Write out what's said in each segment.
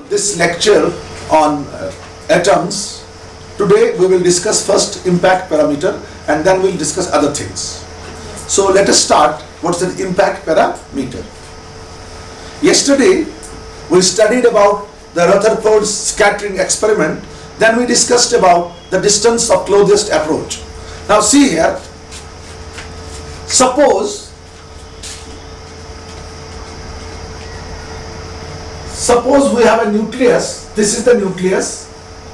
This lecture on atoms, today we will discuss first impact parameter and then we'll discuss other things. So let us start. What's the impact parameter? Yesterday we studied about the Rutherford'S scattering experiment. Then we discussed about the distance of closest approach. Now see here, suppose we have a nucleus. This is the nucleus,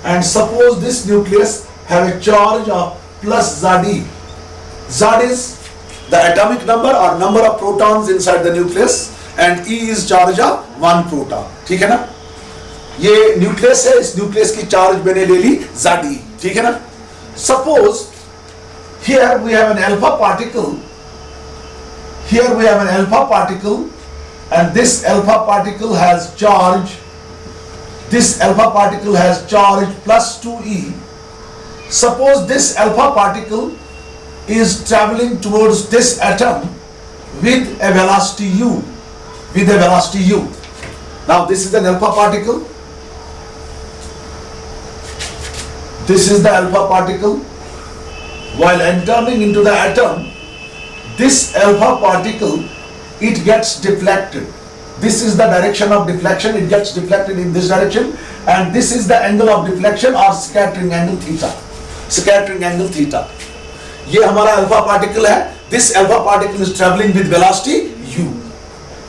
and suppose this nucleus have a charge of plus Z. Z is the atomic number or number of protons inside the nucleus, and E is charge of 1 proton. ठीक है ना? ये nucleus है, इस nucleus की charge मैंने ले ली Zd. ठीक है ना? Suppose here we have an alpha particle. Here we have an alpha particle, and this alpha particle has charge. This alpha particle has charge plus 2e. Suppose this alpha particle is traveling towards this atom with a velocity u. With a velocity u. Now this is an alpha particle. This is the alpha particle. While entering into the atom, this alpha particle, it gets deflected. This is the direction of deflection. It gets deflected in this direction, and this is the angle of deflection or scattering angle theta. Scattering angle theta. ये हमारा alpha particle है. This alpha particle is traveling with velocity u.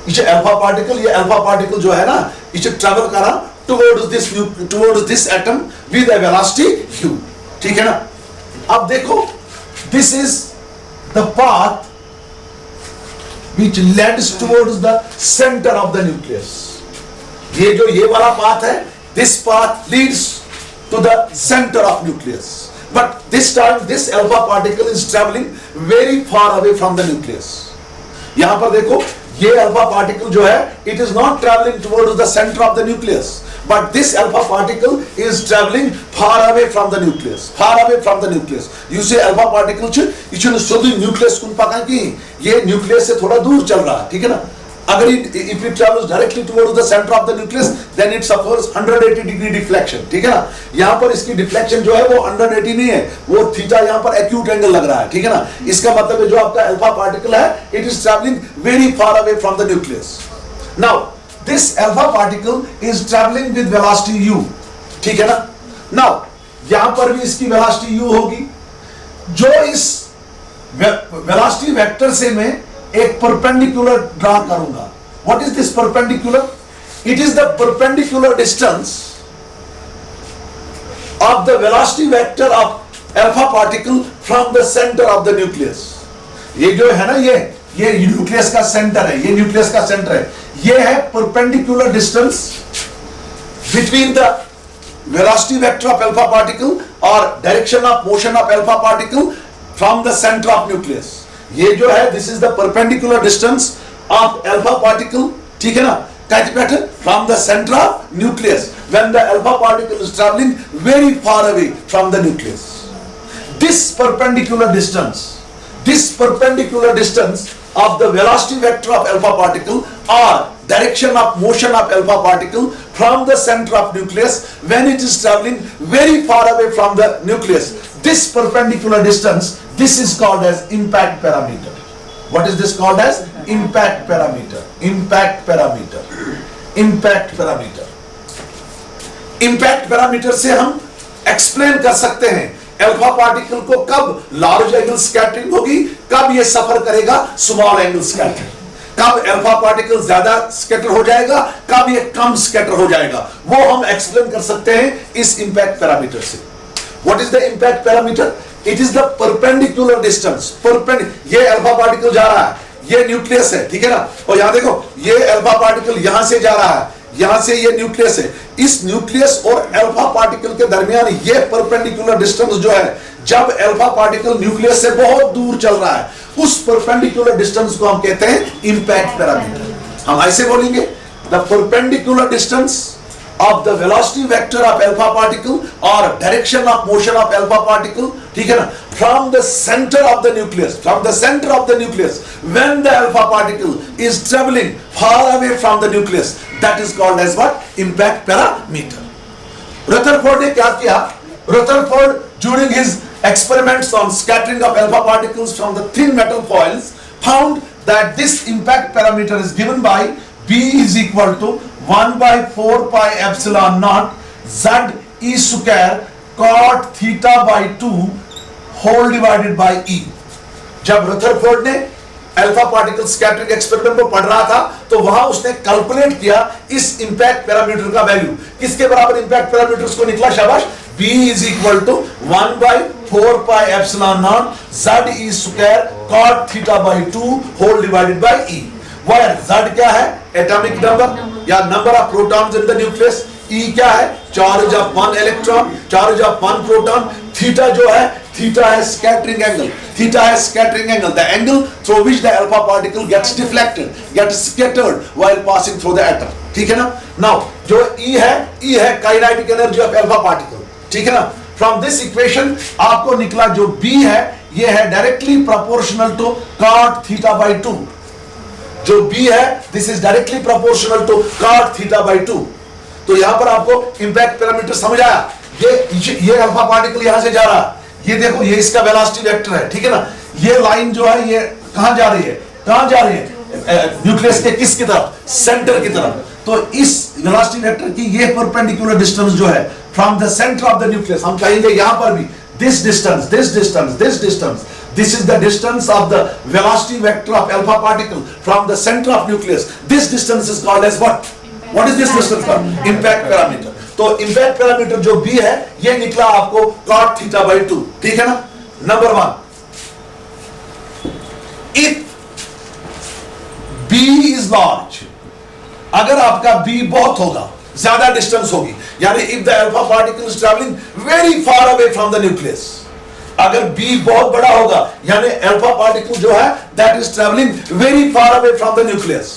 ये alpha particle जो है ना, इसे travel करा towards this atom with a velocity u. ठीक है ना? अब देखो, this is the path which leads towards the center of the nucleus. ये वाला path है, this path leads to the center of nucleus. But this time this alpha particle is traveling very far away from the nucleus. यहाँ पर देखो, ये alpha particle जो है, it is not traveling towards the center of the nucleus. But this alpha particle is traveling far away from the nucleus. Far away from the nucleus. You say alpha particle इचुन सोल्डिंग nucleus कुन पका कि ये nucleus से थोड़ा दूर चल रहा है, ठीक है ना? अगर if it travels directly towards the center of the nucleus, then it suffers 180 degree deflection, ठीक है ना? यहाँ पर इसकी deflection जो है वो 180 नहीं है, वो theta यहाँ पर acute angle लग रहा है, ठीक है ना? इसका मतलब है जो आपका alpha particle है, it is traveling very far away from the nucleus. Now this alpha particle is traveling with velocity u, ठीक है ना? Now यहाँ पर भी इसकी velocity u होगी, जो इस velocity vector से मैं एक perpendicular ड्रा करूंगा. What is this perpendicular? It is the perpendicular distance of the velocity vector of alpha particle from the center of the nucleus. ये जो है ना, ये न्यूक्लियस का सेंटर है, ये न्यूक्लियस का सेंटर है. ये है perpendicular distance between the velocity vector of alpha particle or direction of motion of alpha particle from the center of nucleus. ये जो है, this is the perpendicular distance of alpha particle, ठीक है ना? From the center of nucleus when the alpha particle is traveling very far away from the nucleus. This perpendicular distance of the velocity vector of alpha particle or direction of motion of alpha particle from the center of nucleus when it is traveling very far away from the nucleus. This perpendicular distance, this is called as impact parameter. What is this called as? Impact parameter. Impact parameter. Impact parameter. Impact parameter से हम explain कर सकते हैं alpha particle को कब large angle scattering होगी, कब ये सफर करेगा स्मॉल एंगल स्कैटरिंग, कब अल्फा पार्टिकल ज्यादा स्कैटर हो जाएगा, कब ये कम स्कैटर हो जाएगा, वो हम एक्सप्लेन कर सकते हैं इस इंपैक्ट पैरामीटर से. What is the impact parameter? It is the perpendicular distance. ये अल्फा पार्टिकल जा रहा है, ये न्यूक्लियस है, ठीक है ना? और यहां देखो, ये अल्फा पार्टिकल यहां से जा रहा है, यहां से ये न्यूक्लियस है. इस न्यूक्लियस और अल्फा पार्टिकल के दरमियान ये परपेंडिकुलर डिस्टेंस जो है, जब अल्फा पार्टिकल न्यूक्लियस से बहुत दूर चल रहा है, उस परपेंडिकुलर डिस्टेंस को हम कहते हैं इंपैक्ट पैरामीटर. हम ऐसे बोलेंगे, the perpendicular distance of the velocity vector of alpha particle or direction of motion of alpha particle, ठीक है ना, from the center of the nucleus, when the alpha particle is traveling far away from the nucleus, that is called as what? Impact parameter. Rutherford ने क्या किया? Rutherford during his experiments on scattering of alpha particles from the thin metal foils found that this impact parameter is given by B is equal to 1 by 4 pi epsilon naught Z E square cot theta by 2 whole divided by E. जब रथरफोर्ड ने alpha particle scattering experiment को पढ़ रहा था तो वहां उसने calculate किया इस इंपैक्ट पैरामीटर का वैल्यू किसके बराबर इंपैक्ट पैरामीटर उसको निकला शाबाश B is equal to 1 by 4 pi epsilon naught Z E square cot theta by 2 whole divided by E. Where Z क्या है? एटॉमिक नंबर या number of protons in the nucleus. E क्या है? Charge of 1 electron, charge of 1 proton. Theta जो है, theta है scattering angle. Theta है scattering angle, the angle through which the alpha particle gets deflected, gets scattered while passing through the atom. ठीक है ना? Now जो E है kinetic energy of alpha particle. ठीक है ना? फ्रॉम दिस इक्वेशन आपको निकला जो B है ये है directly proportional to cot theta by 2. जो B है this is directly proportional to cot theta by 2. तो यहां पर आपको इंपैक्ट पैरामीटर समझ आया. ये अल्फा पार्टिकल यहां से जा रहा है, ये देखो ये इसका वेलोसिटी वेक्टर है. ठीक है ना? ये लाइन जो है ये कहां जा रही है? कहां जा रही है? न्यूक्लियस के किस की तरफ? सेंटर की तरफ. तो इस वेलोसिटी वेक्टर की ये परपेंडिकुलर डिस्टेंस जो है from the centre of the nucleus, हम कहेंगे यहां पर भी this distance, this is the distance of the velocity vector of alpha particle from the center of nucleus. This distance is called as what? What is this distance called? Impact parameter. तो impact parameter जो B है ये निकला आपको cot theta by 2. ठीक है ना? Number 1, if B is large, अगर आपका B बहुत होगा, ज्यादा डिस्टेंस होगी, यानी if the alpha particle is travelling very far away from the nucleus, अगर B बहुत बड़ा होगा यानी अल्फा पार्टिकल जो है that is travelling very far away from the nucleus.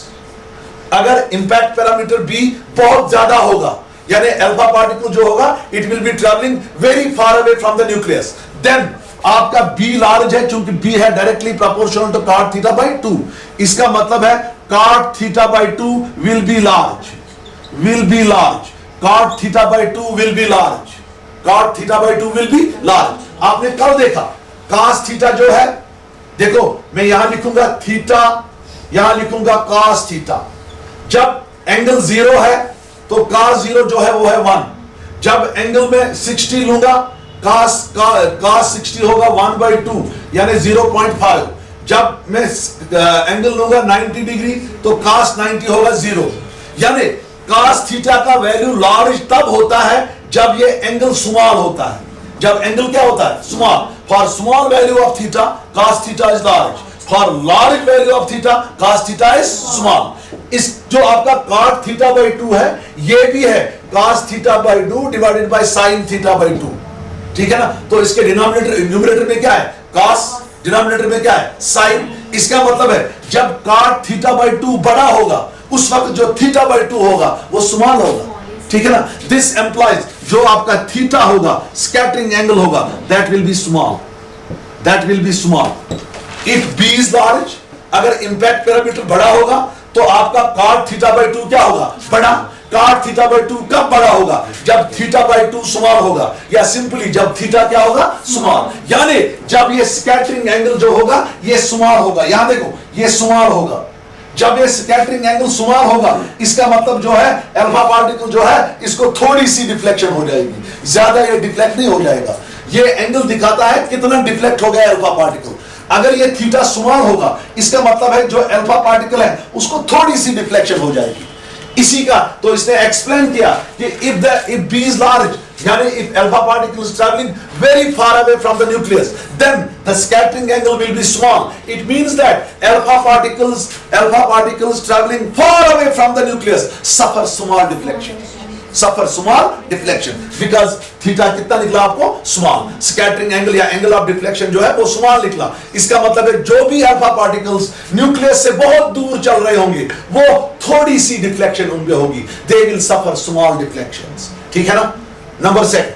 अगर इंपैक्ट पैरामीटर B बहुत ज्यादा होगा यानी अल्फा पार्टिकल जो होगा it will be travelling very far away from the nucleus, then आपका B लार्ज है क्योंकि B है directly proportional to cot theta by 2. इसका मतलब है cot theta by 2 will be large, cot theta by 2 will be large, cot theta by 2 will be large. आपने कल देखा cos theta जो है, देखो मैं यहां लिखूंगा थीटा, यहां लिखूंगा cos theta. जब एंगल 0 है तो cos 0 जो है वो है 1. जब एंगल में 60 लूंगा cos 60 होगा 1 by 2 यानी 0.5. जब मैं एंगल लूंगा 90 डिग्री तो cos 90 होगा 0. यानी cos थीटा का वैल्यू लार्ज तब होता है जब ये एंगल स्मॉल होता है. जब एंगल क्या होता है? Small. For small value of theta cos theta is large, for large value of theta cos theta is small. इस जो आपका cot थीटा बाय 2 है ये भी है cos theta by 2 divided by sin theta by 2. ठीक है ना? तो इसके डिनोमिनेटर न्यूमरेटर में क्या है? cos, डिनोमिनेटर में क्या है? sin. इसका मतलब है जब cot थीटा बाय 2 बड़ा होगा उस वक्त जो थीटा बाय 2 होगा वो स्मॉल होगा. ठीक है ना? दिस एम्प्लॉइज जो आपका थीटा होगा स्कैटरिंग एंगल होगा that will B small, if B is large, अगर इंपैक्ट पैरामीटर बड़ा होगा तो आपका cot थीटा बाय 2 क्या होगा? बड़ा. cot थीटा बाय 2 कब बड़ा होगा? जब थीटा बाय 2 स्मॉल होगा, या सिंपली जब थीटा क्या होगा? स्मॉल. यानी जब ये स्कैटरिंग एंगल जो होगा ये स्मॉल होगा. यहां देखो ये स्मॉल होगा. जब ये स्कैटरिंग एंगल स्मॉल होगा इसका मतलब जो है अल्फा पार्टिकल जो है इसको थोड़ी सी डिफ्लेक्शन हो जाएगी, ज्यादा ये डिफ्लेक्ट नहीं हो जाएगा. ये एंगल दिखाता है कितना डिफ्लेक्ट हो गया अल्फा पार्टिकल. अगर ये थीटा स्मॉल होगा इसका मतलब है जो अल्फा पार्टिकल है उसको थोड़ी सी डिफ्लेक्शन हो जाएगी. इसी का तो इसने एक्सप्लेन किया कि if B is large, यानी if alpha particle is traveling very far away from the nucleus, then the scattering angle will be small. It means that alpha particles traveling far away from the nucleus suffer small deflection because theta कितना निकला आपको? Small. Scattering angle या angle of deflection जो है वो small निकला. इसका मतलब है जो भी अल्फा पार्टिकल्स न्यूक्लियस से बहुत दूर चल रहे होंगे वो थोड़ी सी डिफ्लेक्शन उनमें होगी. They will suffer small deflections. ठीक है ना? Number 7,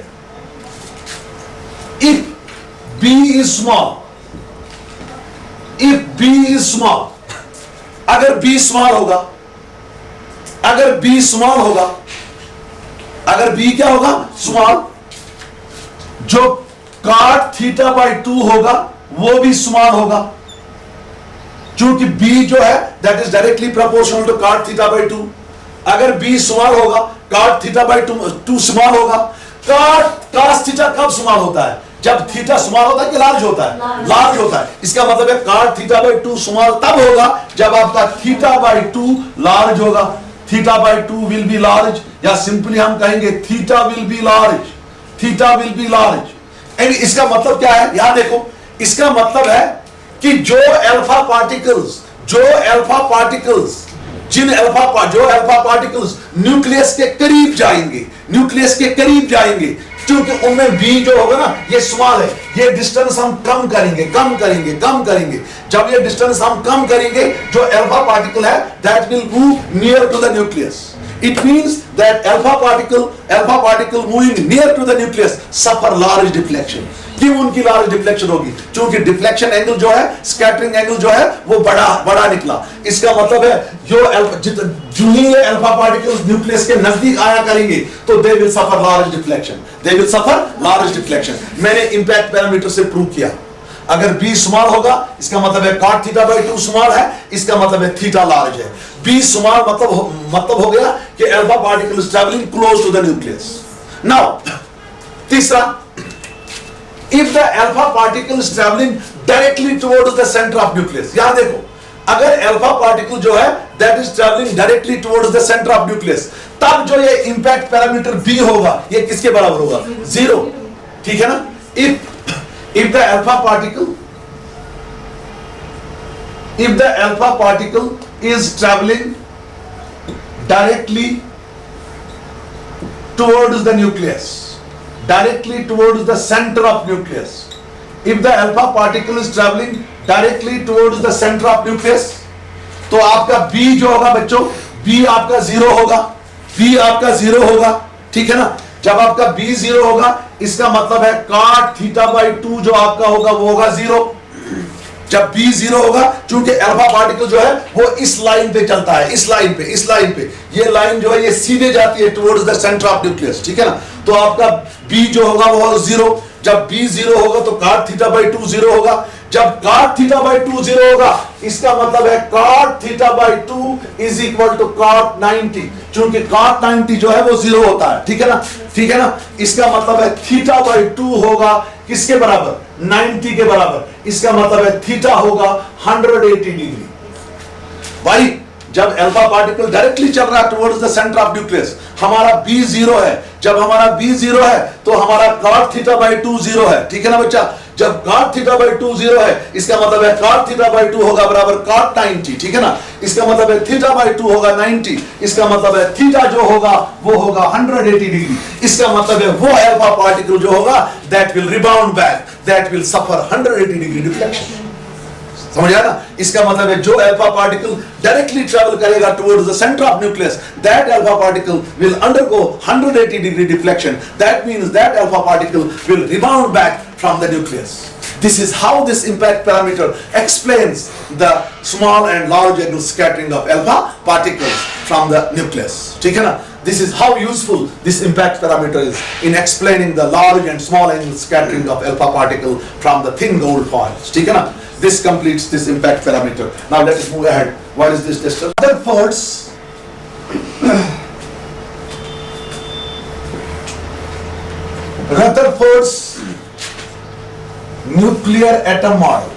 if B is small, if B is small, अगर B small होगा, अगर B small होगा, अगर B क्या होगा? Small, जो cot थीटा बाई 2 होगा वो भी स्मॉल होगा, क्योंकि B जो है that is directly proportional to cot theta by 2. अगर B स्मॉल होगा, cot थीटा बाई 2 स्मॉल होगा. cos थीटा कब स्मॉल होता है? जब थीटा स्मॉल होता है कि लार्ज होता है? लार्ज होता है. इसका मतलब है cot थीटा बाई 2 स्मॉल तब होगा जब आपका थीटा बाई 2 लार्ज होगा. Theta by 2 will be large, या सिंपली हम कहेंगे theta will be large, theta will be large. And इसका मतलब क्या है? यहां देखो, इसका मतलब है कि जो अल्फा पार्टिकल्स जो अल्फा पार्टिकल्स न्यूक्लियस के करीब जाएंगे, क्योंकि उनमें बी जो होगा ना ये स्मॉल है, ये डिस्टेंस हम कम करेंगे. जब ये डिस्टेंस हम कम करेंगे, जो अल्फा पार्टिकल है that will move near to the nucleus. It means that alpha particle moving near to the nucleus suffer large deflection. क्यों उनकी large deflection होगी? क्योंकि deflection angle जो है, scattering angle जो है, वो बड़ा निकला. इसका मतलब है जो ही ये alpha particles nucleus के नजदीक आया करेंगे, तो they will suffer large deflection. मैंने impact parameter से प्रूव किया. अगर B स्मॉल होगा, इसका मतलब है cot थीटा बाई 2 स्मॉल है, इसका मतलब है थीटा लार्ज है. B स्मॉल मतलब हो गया कि alpha particle is travelling close to the nucleus. Now तीसरा, if the alpha particle is travelling directly towards the centre of nucleus. यहां देखो, अगर अल्फा पार्टिकल जो है that is travelling directly towards the centre of nucleus, तब जो ये impact parameter B होगा, ये किसके बराबर होगा? 0. ठीक है ना? If the alpha particle is traveling directly towards the nucleus, directly towards the center of nucleus, if the alpha particle is traveling directly towards the center of nucleus, तो आपका B जो होगा बच्चों, B आपका 0 होगा. ठीक है ना? जब आपका B 0 होगा, इसका मतलब है cot थीटा बाई 2 जो आपका होगा वो होगा 0. जब B 0 होगा, क्योंकि अल्फा पार्टिकल जो है वो इस लाइन पे चलता है, इस लाइन पे ये लाइन जो है ये सीधे जाती है towards the centre of nucleus. ठीक है ना? तो आपका B जो होगा वो 0. जब B 0 होगा तो cot थीटा बाई 2 0 होगा. जब cot थीटा बाई 2 0 होगा, इसका मतलब है cot theta by 2 is equal to cot 90, क्योंकि cot 90 जो है वो 0 होता है. ठीक है ना? इसका मतलब है थीटा बाई 2 होगा किसके बराबर? 90 के बराबर. इसका मतलब है थीटा होगा 180 डिग्री. भाई, जब अल्फा पार्टिकल डायरेक्टली चल रहा है towards the centre of nucleus, हमारा B 0 है. जब हमारा B 0 है तो हमारा cot थीटा बाई 2 0 है. ठीक है ना बच्चा? जब cot थीटा बाई 2 0 है, इसका मतलब है cot थीटा बाई 2 होगा बराबर cot 90. ठीक है ना? इसका मतलब है थीटा बाई 2 होगा 90. इसका मतलब है थीटा जो होगा वो होगा 180 डिग्री. इसका मतलब है वो अल्फा पार्टिकल जो होगा that will rebound back, that will suffer 180 degree deflection. समझ आया ना? इसका मतलब है जो अल्फा पार्टिकल डायरेक्टली ट्रैवल करेगा towards the centre of nucleus, that alpha particle will undergo 180 degree deflection. That means that alpha particle will rebound back from the nucleus. This is how this impact parameter explains the small and large angle scattering of alpha particles from the nucleus. ठीक है ना? This is how useful this impact parameter is in explaining the large and small angle scattering of alpha particle from the thin gold foils. ठीक है ना? This completes this impact parameter. Now let us move ahead. What is this tester? Rutherford's nuclear atom model.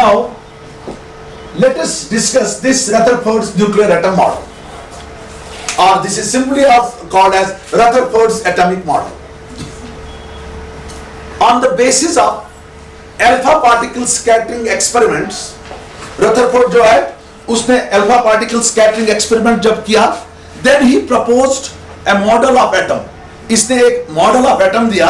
Now let us discuss this Rutherford's nuclear atom model, or this is simply called as Rutherford's atomic model. On the basis of alpha particle scattering experiments, Rutherford जो है उसने alpha particle scattering experiment जब किया, then he proposed a model of atom. इसने एक model of atom दिया.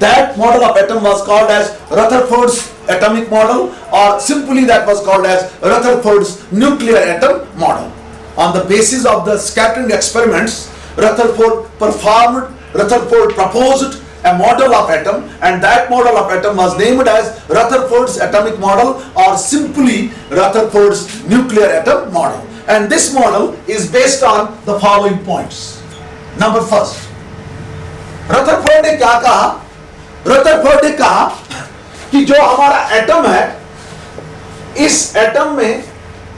That model of atom was called as Rutherford's atomic model, or simply that was called as Rutherford's nuclear atom model. On the basis of the scattering experiments, Rutherford performed Rutherford proposed a model of atom, and that model of atom was named as Rutherford's atomic model, or simply Rutherford's nuclear atom model. And this model is based on the following points. Number first, Rutherford ने क्या कहा? Rutherford ने कहा कि जो हमारा atom है, इस एटम में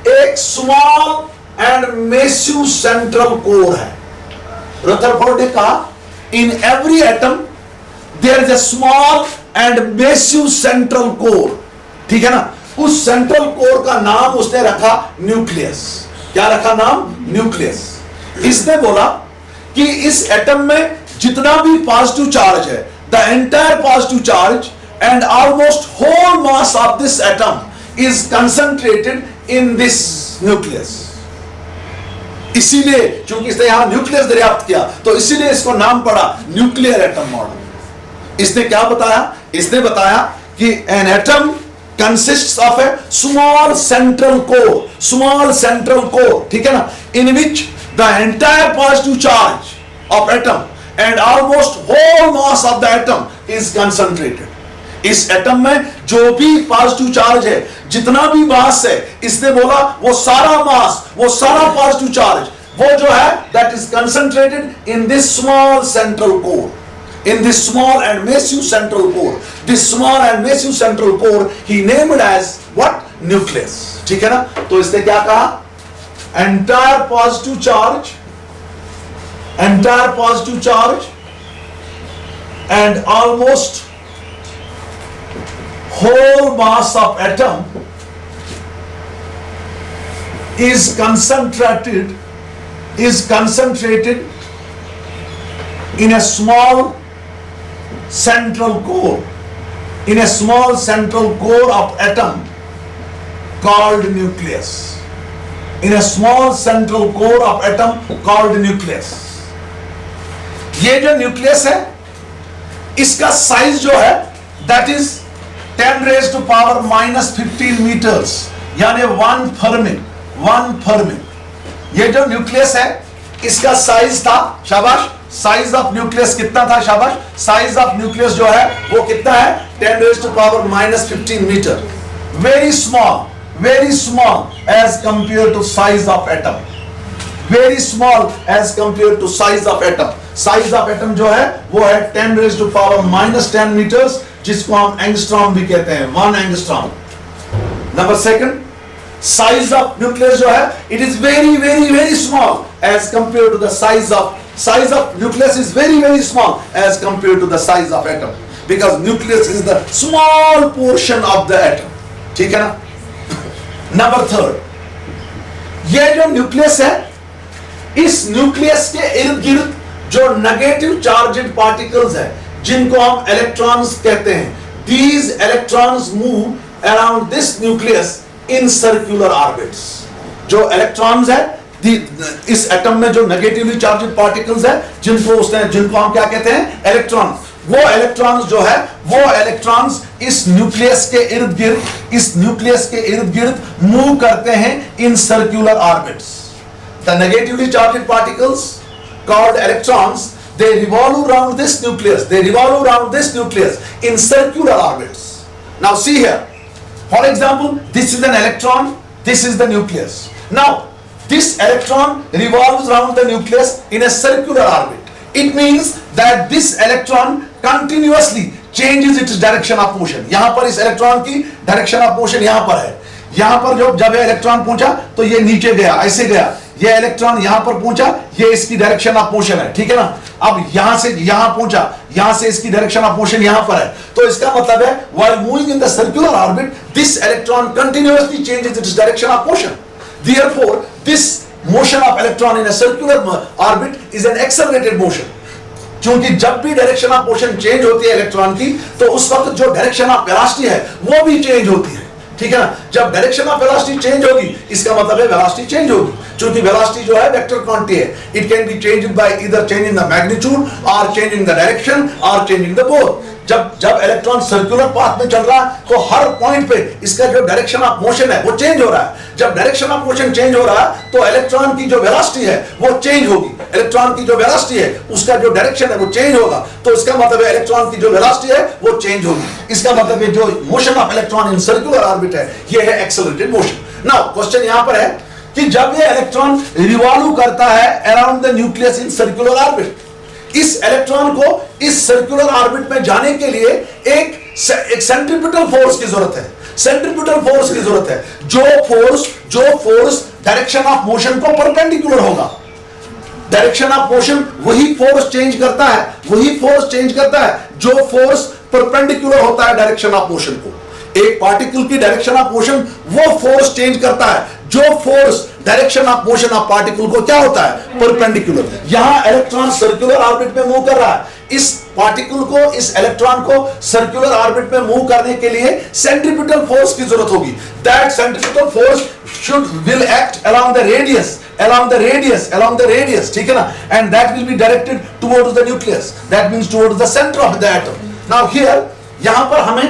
एक small and massive central core है. रदरफोर्ड ने कहा in every atom there is a small and massive central core. ठीक है ना? उस सेंट्रल कोर का नाम उसने रखा न्यूक्लियस. क्या रखा नाम? न्यूक्लियस. इसने बोला कि इस एटम में जितना भी पॉजिटिव चार्ज है, the entire positive charge and almost whole mass of this atom is concentrated in this nucleus. इसीलिए क्योंकि इसने यहां न्यूक्लियस दरियाफ्त किया, तो इसीलिए इसको नाम पड़ा न्यूक्लियर एटम मॉडल. इसने क्या बताया? इसने बताया कि an atom consists of a small central core. Small central core, ठीक है ना, in which the entire positive charge of atom and almost whole mass of the atom is concentrated. इस एटम में जो भी पॉजिटिव चार्ज है, जितना भी मास है, इसने बोला वो सारा मास, वो सारा पॉजिटिव चार्ज, वो जो है that is concentrated in this small central core. In this small and massive central core. This small and massive central core he named as what? Nucleus. ठीक है ना? तो इसने क्या कहा? Entire positive charge and almost whole mass of atom is concentrated in a small central core, in a small central core of atom called nucleus. In a small central core of atom called nucleus. ये जो nucleus है, इसका size जो है that is 10 raised to power -15 metres, यानी 1 Fermi. ये जो nucleus है, इसका साइज था, शाबाश, साइज ऑफ न्यूक्लियस कितना था? शाबाश, साइज ऑफ न्यूक्लियस जो है वो कितना है? 10 raised to power -15 metre. Very small as compare to size of atom. Very small as compare to size of atom. Size of atom जो है वो है 10 raised to power -10 मीटर्स, जिसको हम एंगस्ट्रॉम भी कहते हैं, 1 angstrom. Number second, size of nucleus जो है it is very small as compare to the size of nucleus is very small as compare to the size of atom, because nucleus is the small portion of the atom. ठीक है ना? Number third, ये जो nucleus है, इस nucleus के इर्द गिर्द जो नेगेटिव चार्जेड पार्टिकल्स है, जिनको हम इलेक्ट्रॉन्स कहते हैं, these electrons move around this nucleus in circular orbits. जो इलेक्ट्रॉन्स है इस एटम में, जो नेगेटिवली चार्जेड पार्टिकल्स है, जिनको हम क्या कहते हैं? इलेक्ट्रॉन्स. वो इलेक्ट्रॉन्स जो है, वो इलेक्ट्रॉन्स इस न्यूक्लियस के इर्द गिर्द मूव करते हैं इन circular orbits. The negatively charged particles called electrons, they revolve around this nucleus in circular orbits. Now see here, for example, this is an electron, this is the nucleus. Now this electron revolves around the nucleus in a circular orbit. It means that this electron continuously changes its direction of motion. यहां पर इस electron की direction of motion यहां पर है. यहां पर जब ये इलेक्ट्रॉन पहुंचा तो ये नीचे गया, ऐसे गया. ये इलेक्ट्रॉन यहां पर पहुंचा, ये इसकी डायरेक्शन ऑफ मोशन है. ठीक है ना? अब यहां से यहां पहुंचा, यहां से इसकी डायरेक्शन ऑफ मोशन यहां पर है. तो इसका मतलब है while moving in the circular orbit, this electron continuously changes its direction of motion. Therefore, this motion of electron in a circular orbit is an accelerated motion. क्योंकि जब भी डायरेक्शन ऑफ मोशन चेंज होती है electron की, तो उस वक्त जो डायरेक्शन ऑफ वेलोसिटी है वो भी चेंज होती है. ठीक है ना? जब डायरेक्शन ऑफ वेलोसिटी चेंज होगी, इसका मतलब है वेलोसिटी चेंज होगी. क्योंकि वेलोसिटी जो है वेक्टर क्वांटिटी है, it can be changed by either changing the magnitude और चेंजिंग द डायरेक्शन और चेंजिंग द बोथ. जब इलेक्ट्रॉन सर्कुलर पाथ में चल रहा है तो हर पॉइंट पे इसका जो डायरेक्शन ऑफ मोशन है वो चेंज हो रहा है। जब डायरेक्शन ऑफ मोशन चेंज हो रहा है तो इलेक्ट्रॉन की जो वेलोसिटी है वो चेंज होगी। इलेक्ट्रॉन की जो वेलोसिटी है उसका जो डायरेक्शन है वो चेंज होगा, तो इसका मतलब है इलेक्ट्रॉन की जो वेलोसिटी है वो चेंज होगी। इसका मतलब है जो motion of electron in circular orbit है ये है एक्सेलरेटेड मोशन। नाउ क्वेश्चन यहां पर है कि जब ये इलेक्ट्रॉन रिवॉल्व करता है around the nucleus in circular orbit, इस इलेक्ट्रॉन को इस सर्कुलर ऑर्बिट में जाने के लिए एक सेंट्रीपिटल फोर्स की जरूरत है। सेंट्रीपिटल फोर्स की जरूरत है, जो फोर्स डायरेक्शन ऑफ मोशन को परपेंडिकुलर होगा। डायरेक्शन ऑफ मोशन वही फोर्स चेंज करता है जो फोर्स परपेंडिकुलर होता है डायरेक्शन ऑफ मोशन को। एक पार्टिकल की डायरेक्शन ऑफ मोशन वो फोर्स चेंज करता है जो force direction of motion of particle को क्या होता है, परपेंडिकुलर। यहां इलेक्ट्रॉन सर्कुलर ऑर्बिट में मूव कर रहा है, इस पार्टिकल को, इस इलेक्ट्रॉन को सर्कुलर ऑर्बिट में मूव करने के लिए सेंट्रीपिटल फोर्स की जरूरत होगी। That centripetal force will act along the radius, ठीक है ना, and that will be directed towards the nucleus, that means towards the center of the atom. Now here यहां पर हमें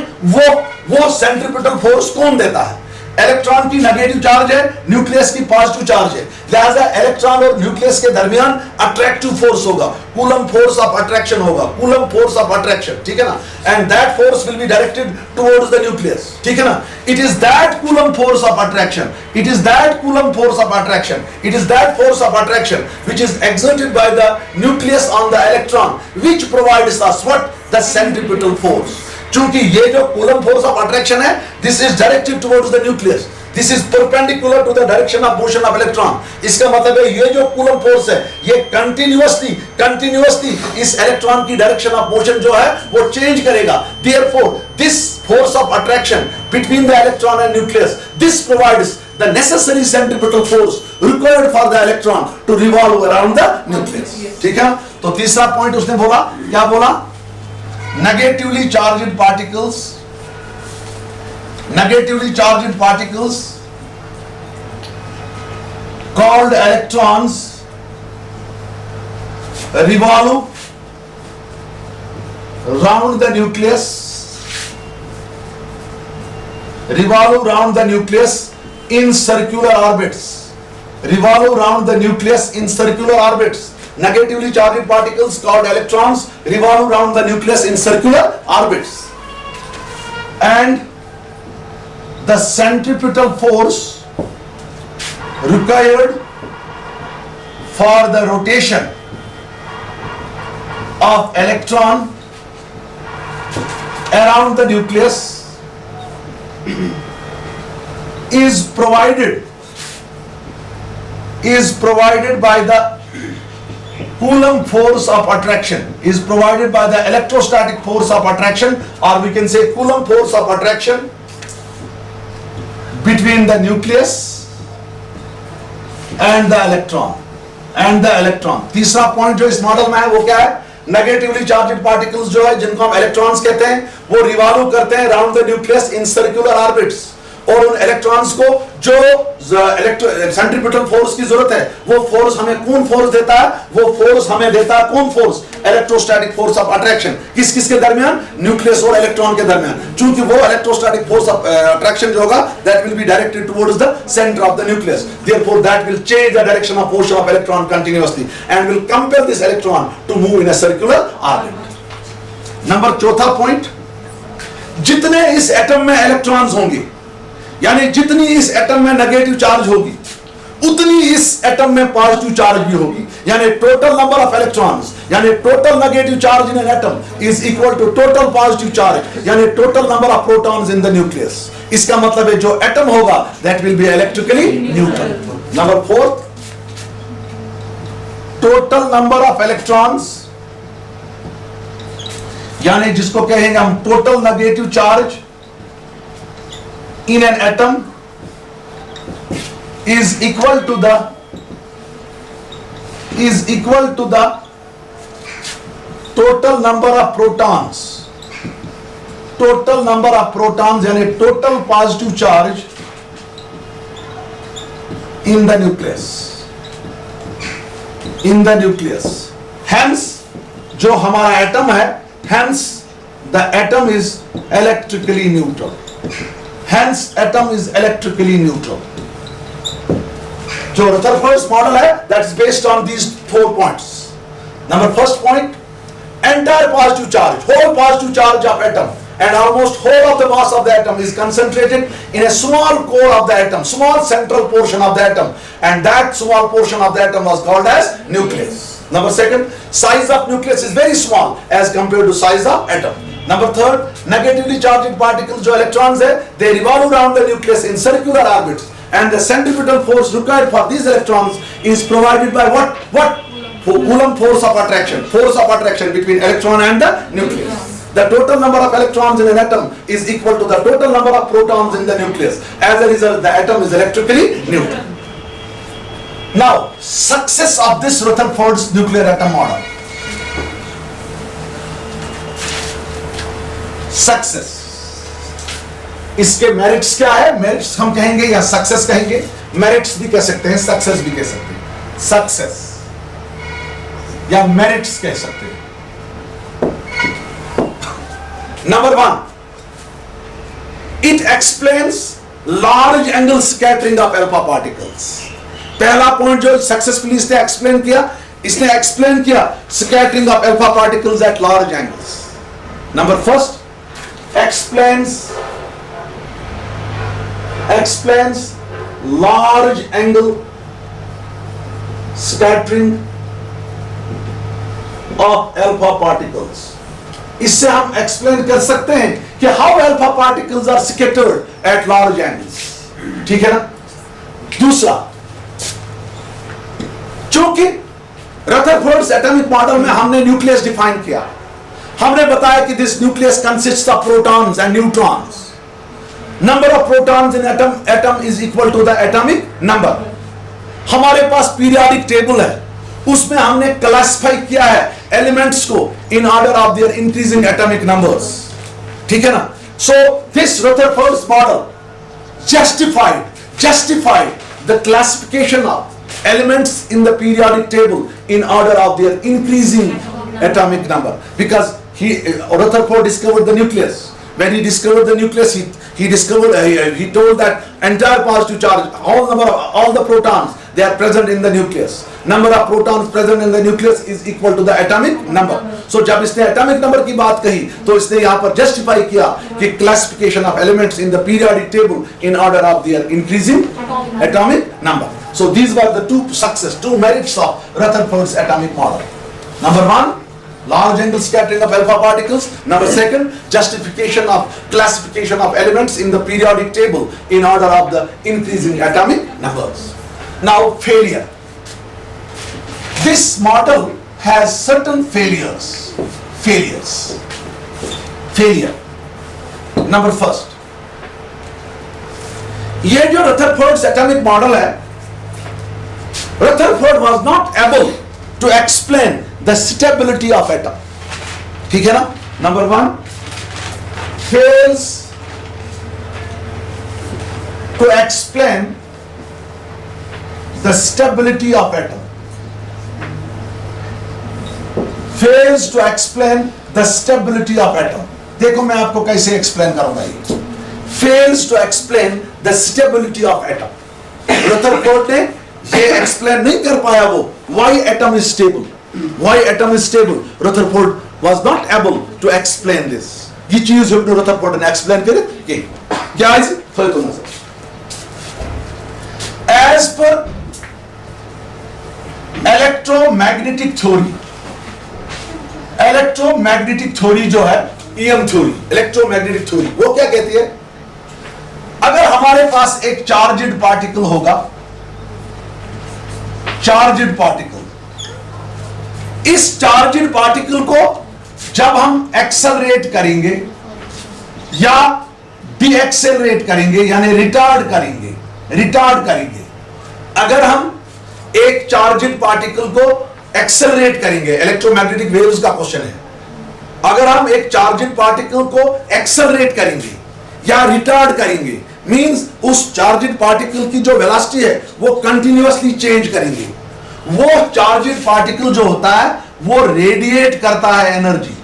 वो सेंट्रीपिटल फोर्स कौन देता है? इलेक्ट्रॉन की नेगेटिव चार्ज है, न्यूक्लियस की पॉजिटिव चार्ज है, लिहाजा इलेक्ट्रॉन और न्यूक्लियस के दरमियान अट्रैक्टिव फोर्स होगा, कूलम फोर्स ऑफ अट्रैक्शन होगा, कूलम फोर्स ऑफ अट्रैक्शन, ठीक है ना, and that force will be directed towards the nucleus, ठीक है ना। It is that coulomb force of attraction, which is exerted by the nucleus on the electron, which provides us what? The centripetal force. चूंकि ये जो Coulomb force of attraction है, this is directed towards the nucleus, this is perpendicular to the direction of motion of electron. इसका मतलब है ये जो Coulomb force है ये कंटिन्यूअसली इस इलेक्ट्रॉन की डायरेक्शन ऑफ मोशन जो है वो चेंज करेगा। Therefore this force of attraction between the electron and nucleus, this provides the necessary centripetal force required for the electron to revolve around the nucleus, ठीक है। तो तीसरा पॉइंट उसने बोला, क्या बोला? negatively charged particles called electrons revolve round the nucleus in circular orbits. Negatively charged particles called electrons revolve around the nucleus in circular orbits, and the centripetal force required for the rotation of electron around the nucleus is provided by the Coulomb force of attraction, is provided by the electrostatic force of attraction, or we can say Coulomb force of attraction between the nucleus and the electron. तीसरा point जो इस model में है वो क्या है? Negatively charged particles जो है जिनको हम इलेक्ट्रॉन्स कहते हैं वो रिवॉल्व करते हैं round the nucleus in circular orbits, और उन इलेक्ट्रॉन्स को जो सेंट्रीपिटल फोर्स की जरूरत है वो फोर्स हमें कौन फोर्स देता है? वो फोर्स हमें देता है कौन force? Electrostatic force of attraction. किस के दरमियान? न्यूक्लियस और इलेक्ट्रॉन के दरमियान। चूंकि वो इलेक्ट्रोस्टैटिक फोर्स ऑफ अट्रैक्शन जो होगा that will be directed towards the centre of the nucleus, therefore that will change the direction of motion of electron continuously and will compel this electron to move in a circular orbit. Number चौथा point, जितने इस atom में electrons होंगे, यानी जितनी इस atom में negative charge होगी उतनी इस एटम में पॉजिटिव चार्ज भी होगी, यानी टोटल नंबर ऑफ इलेक्ट्रॉन्स, यानी total negative charge in an atom is equal to total positive charge, यानी total number of protons in the nucleus. इसका मतलब है जो एटम होगा that will be electrically neutral. Number fourth, total number of electrons, यानी जिसको कहेंगे हम total negative charge in an atom is equal to the total number of protons, यानी total positive charge in the nucleus, hence जो हमारा atom है, hence the atom is electrically neutral. Hence atom is electrically neutral. जो Rutherford's model है, that's based on these 4 points. Number first point, entire positive charge, whole positive charge of atom and almost whole of the mass of the atom is concentrated in a small core of the atom, small central portion of the atom, and that small portion of the atom was called as nucleus. Number second, size of nucleus is very small as compared to size of atom. Number third, negatively charged particles जो electrons है, they revolve around the nucleus in circular orbits, and the centripetal force required for these electrons is provided by what? Coulomb force of attraction between electron and the nucleus. The total number of electrons in an atom is equal to the total number of protons in the nucleus. As a result, the atom is electrically neutral. Now, success of this Rutherford's nuclear atom model. Success. इसके merits क्या है? Merits हम कहेंगे या success कहेंगे? Merits भी कह सकते हैं, सक्सेस भी कह सकते हैं. सक्सेस या मेरिट्स कह सकते हैं. Number 1, it explains large angle scattering of alpha particles. पहला पॉइंट जो सक्सेसफुली इसने एक्सप्लेन किया scattering of alpha particles eight large angles. Number first, explains large angle scattering of alpha particles. इससे हम एक्सप्लेन कर सकते हैं कि how alpha particles are scattered at large angles. ठीक है ना. दूसरा, चूंकि रदरफोर्ड्स एटॉमिक मॉडल में हमने न्यूक्लियस डिफाइन किया, हमने बताया कि this nucleus consists of protons and neutrons. Number of protons in atom is equal to the atomic number. हमारे पास पीरियोडिक टेबल है, उसमें हमने क्लासिफाई किया है एलिमेंट्स को in order of their increasing atomic numbers. ठीक है ना. So this Rutherford's model justified the classification of elements in the periodic table in order of their increasing atomic number, because Rutherford discovered the nucleus. When he discovered the nucleus, he told that entire positive charge, all the protons, they are present in the nucleus. Number of protons present in the nucleus is equal to the atomic number. So जब इसने atomic number की बात कही, तो इसने यहाँ पर justify किया कि classification of elements in the periodic table in order of their increasing atomic number. So these were the two merits of Rutherford's atomic model. Number 1, large angle scattering of alpha particles. Number 2, justification of classification of elements in the periodic table in order of the increasing atomic numbers. Now, failure. This model has certain failures. Failure. Number first, ये जो Rutherford's atomic model है, Rutherford was not able to explain the stability of atom. ठीक है ना. Number 1, fails to explain the stability of atom. Fails to explain the stability of atom. देखो मैं आपको कैसे एक्सप्लेन करूंगा ये. Fails to explain the stability of atom. Rutherford ने ये एक्सप्लेन नहीं कर पाया वो why atom is stable. Rutherford was not able to explain this. ये चीज Rutherford ने एक्सप्लेन करे कि क्या है थोड़ी तो नजर. As per इलेक्ट्रोमैग्नेटिक थ्योरी जो है, EM थ्योरी, इलेक्ट्रोमैग्नेटिक थ्योरी, वो क्या कहती है? अगर हमारे पास एक चार्जड पार्टिकल होगा, इस चार्जड पार्टिकल को जब हम एक्सेलरेट करेंगे या डीएक्सेलरेट करेंगे यानी रिटार्ड करेंगे, अगर हम एक चार्जड पार्टिकल को एक्सेलरेट करेंगे, इलेक्ट्रोमैग्नेटिक वेव्स का क्वेश्चन है, अगर हम एक चार्जड पार्टिकल को एक्सेलरेट करेंगे या रिटार्ड करेंगे, मींस उस चार्जड पार्टिकल की जो वेलोसिटी है वो कंटिन्यूअसली चेंज करेंगे. वो चार्जड पार्टिकल जो होता है वो रेडिएट करता है एनर्जी.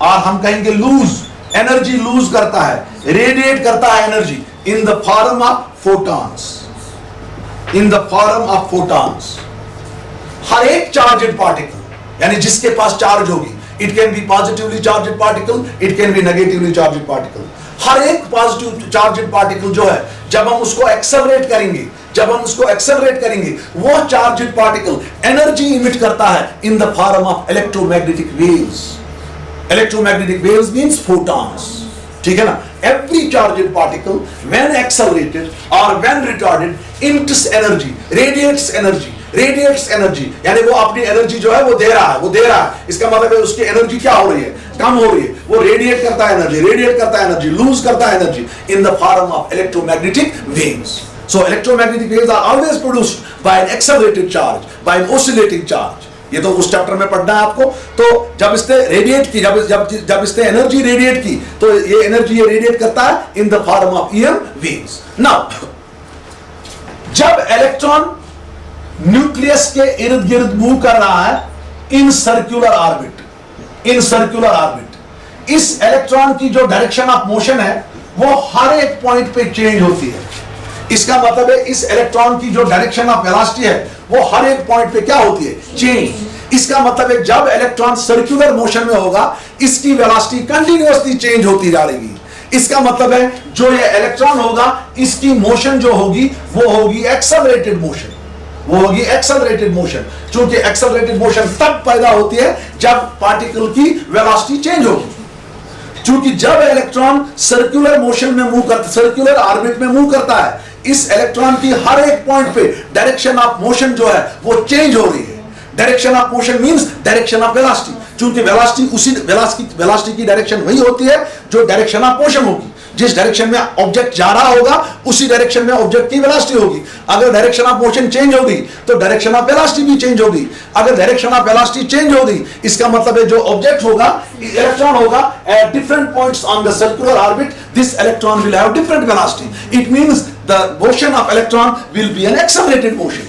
और हम कहेंगे लूज, एनर्जी लूज करता है, रेडिएट करता है energy in the form of photons, in the form of photons. हर एक चार्जेड पार्टिकल, यानी जिसके पास चार्ज होगी, it can be positively charged particle, it can be negatively charged particle. हर एक पॉजिटिव चार्जेड पार्टिकल जो है, जब हम उसको एक्सेलरेट करेंगे, जब हम उसको एक्सेलरेट करेंगे, वो चार्जेड पार्टिकल एनर्जी इमिट करता है in the form of electromagnetic waves. Electromagnetic waves means photons, ठीक है ना। Every charged particle when accelerated और when retarded emits energy, radiates energy, radiates energy, यानी वो अपनी एनर्जी जो है वो दे रहा है, वो दे रहा है। इसका मतलब है उसकी एनर्जी क्या हो रही है, कम हो रही है। वो रेडिएट करता है एनर्जी, रेडिएट करता है एनर्जी, लूज करता है energy in the form of electromagnetic waves. So electromagnetic waves are always produced by an accelerated charge, by an oscillating charge. ये तो उस चैप्टर में पढ़ना है आपको। तो जब इसने रेडिएट की, जब इसने एनर्जी रेडिएट की, तो ये एनर्जी ये रेडिएट करता है in the form of EM waves. Now जब इलेक्ट्रॉन न्यूक्लियस के इर्द गिर्द मूव कर रहा है in circular orbit, in circular orbit, इस इलेक्ट्रॉन की जो डायरेक्शन ऑफ मोशन है वो हर एक पॉइंट पे चेंज होती है। इसका मतलब है इस इलेक्ट्रॉन की जो डायरेक्शन ऑफ वेलोसिटी है वो हर एक पॉइंट पे क्या होती है, चेंज। इसका मतलब है जब इलेक्ट्रॉन सर्कुलर मोशन में होगा, इसकी वेलोसिटी कंटिन्यूअसली चेंज होती जा रही है। इसका मतलब है जो ये इलेक्ट्रॉन होगा, इसकी मोशन जो होगी वो होगी एक्सेलरेटेड मोशन, वो होगी एक्सेलरेटेड मोशन। क्योंकि एक्सेलरेटेड मोशन तब पैदा होती है जब पार्टिकल की वेलोसिटी चेंज होगी। क्योंकि जब इलेक्ट्रॉन सर्कुलर मोशन में मूव करता, सर्कुलर ऑर्बिट में मूव करता है, इस इलेक्ट्रॉन की हर एक पॉइंट पे डायरेक्शन ऑफ मोशन जो है वो चेंज हो रही है। Direction of motion means direction of velocity, क्योंकि वेलोसिटी उसी वेलोसिटी की डायरेक्शन वही होती है जो डायरेक्शन ऑफ मोशन होगी। जिस डायरेक्शन में ऑब्जेक्ट जा रहा होगा उसी डायरेक्शन में ऑब्जेक्ट की वेलोसिटी होगी। अगर डायरेक्शन ऑफ मोशन चेंज होगी तो डायरेक्शन ऑफ वेलोसिटी भी चेंज होगी। अगर डायरेक्शन ऑफ वेलोसिटी चेंज होगी, इसका मतलब है जो ऑब्जेक्ट होगा, इलेक्ट्रॉन होगा, at different points on the circular orbit, this electron will have different velocity. It means the motion of electron will be N accelerated motion.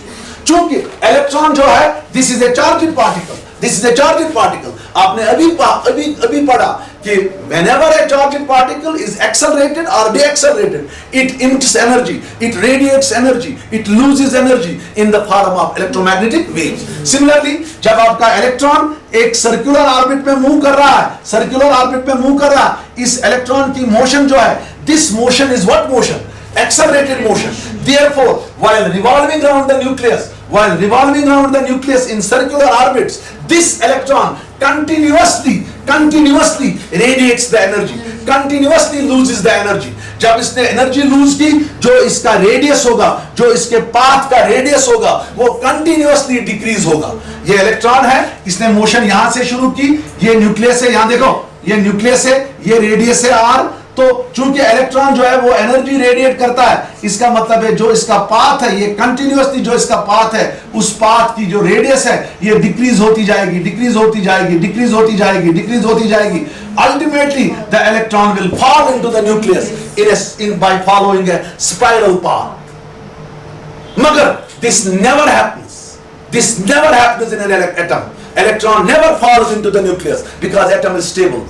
चूंकि इलेक्ट्रॉन जो है, this is a charged particle, this is a charged particle. आपने अभी पढ़ा कि whenever a charged particle is accelerated or deaccelerated, it emits energy, it radiates energy, it loses energy in the form of electromagnetic waves. Similarly, जब आपका electron एक circular orbit में move कर रहा है, सर्कुलर ऑर्बिट में मूव कर रहा है, इस इलेक्ट्रॉन की मोशन जो है, this motion is what motion? Accelerated motion. Therefore, while revolving around the nucleus, while revolving around the nucleus in circular orbits, this electron continuously radiates the energy, continuously loses the energy. जब इसने energy lose की, जो इसका radius होगा, जो इसके path का radius होगा, वो कंटिन्यूअसली डिक्रीज होगा। ये इलेक्ट्रॉन है, इसने मोशन यहां से शुरू की, ये न्यूक्लियस है, यहां देखो, ये न्यूक्लियस है, ये रेडियस है r। तो चूंकि इलेक्ट्रॉन जो है वो एनर्जी रेडिएट करता है, इसका मतलब है जो इसका पाथ है, ये कंटिन्यूअसली जो इसका पाथ है, उस पाथ की जो रेडियस है ये डिक्रीज होती जाएगी, डिक्रीज होती जाएगी, डिक्रीज होती जाएगी, डिक्रीज होती जाएगी। Ultimately the electron will fall into the nucleus in by following a spiral path. मगर this never happens, this never happens in an atom. Electron never falls into the nucleus because atom is stable.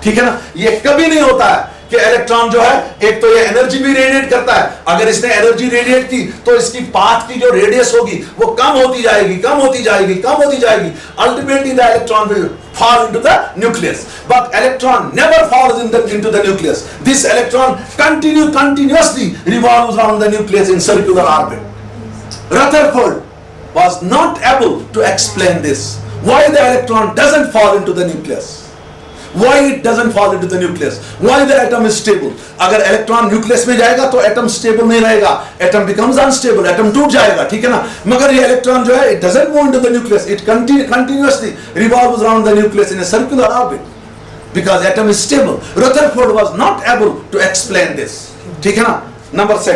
ठीक है ना, ये कभी नहीं होता है कि इलेक्ट्रॉन जो है, एक तो ये एनर्जी भी रेडिएट करता है, अगर इसने एनर्जी रेडिएट की तो इसकी पाथ की जो रेडियस होगी वो कम होती जाएगी, कम होती जाएगी, कम होती जाएगी। Ultimately the electron will fall into the nucleus, but electron never falls into the nucleus. This electron continuously revolves around the nucleus in circular orbit. Rutherford was not able to explain this, why the electron doesn't fall into the nucleus, why it doesn't fall into the nucleus, why the atom is stable. अगर electron nucleus में जाएगा तो atom stable नहीं रहेगा, atom becomes unstable, atom टूट जाएगा। ठीक है ना, मगर ये इलेक्ट्रॉन जो है, it doesn't move into the nucleus, it continuously revolves around the nucleus in a circular orbit because atom is stable. Rutherford was not able to explain this. ठीक है ना। नंबर 2,